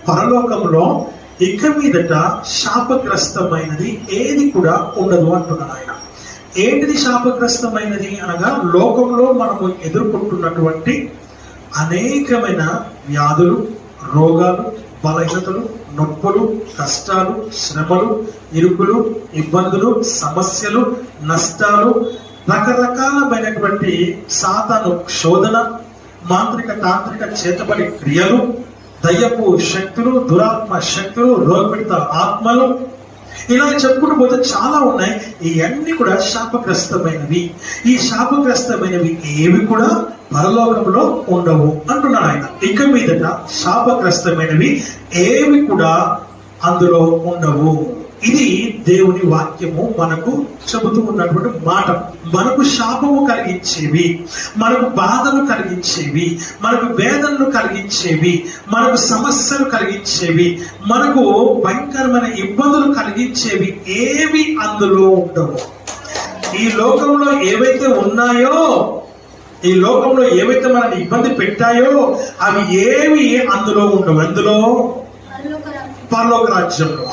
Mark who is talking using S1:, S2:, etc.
S1: పరలోకంలో ఇక మీదట శాపగ్రస్తమైనది ఏది కూడా ఉండదు అంటున్నాడు ఆయన. ఏంటిది శాపగ్రస్తమైనది అనగా, లోకంలో మనము ఎదుర్కొంటున్నటువంటి అనేకమైన వ్యాధులు, రోగాలు, బలహీనతలు, నొప్పులు, కష్టాలు, శ్రమలు, ఇరుకులు, ఇబ్బందులు, సమస్యలు, నష్టాలు, రకరకాలమైనటువంటి సాతాను శోధన, మాంత్రిక తాంత్రిక చేతబడి క్రియలు, దయ్యపు శక్తులు, దురాత్మ శక్తులు, రోగపీడిత ఆత్మలు, ఇలా చెప్పుకుంటూ పోతే చాలా ఉన్నాయి. ఇవన్నీ కూడా శాపగ్రస్తమైనవి. ఈ శాపగ్రస్తమైనవి ఏవి కూడా పరలోకంలో ఉండవు అంటున్నాడు ఆయన. ఇక మీదట శాపగ్రస్తమైనవి ఏవి కూడా అందులో ఉండవు. ఇది దేవుని వాక్యము మనకు చెబుతూ ఉన్నటువంటి మాట. మనకు శాపము కలిగించేవి, మనకు బాధలు కలిగించేవి, మనకు వేదనలు కలిగించేవి, మనకు సమస్యలు కలిగించేవి, మనకు భయంకరమైన ఇబ్బందులు కలిగించేవి ఏవి అందులో ఉండవు. ఈ లోకంలో ఏవైతే ఉన్నాయో, ఈ లోకంలో ఏవైతే మనల్ని ఇబ్బంది పెట్టాయో అవి ఏవి అందులో ఉండవు. అందులో పరలోక రాజ్యంలో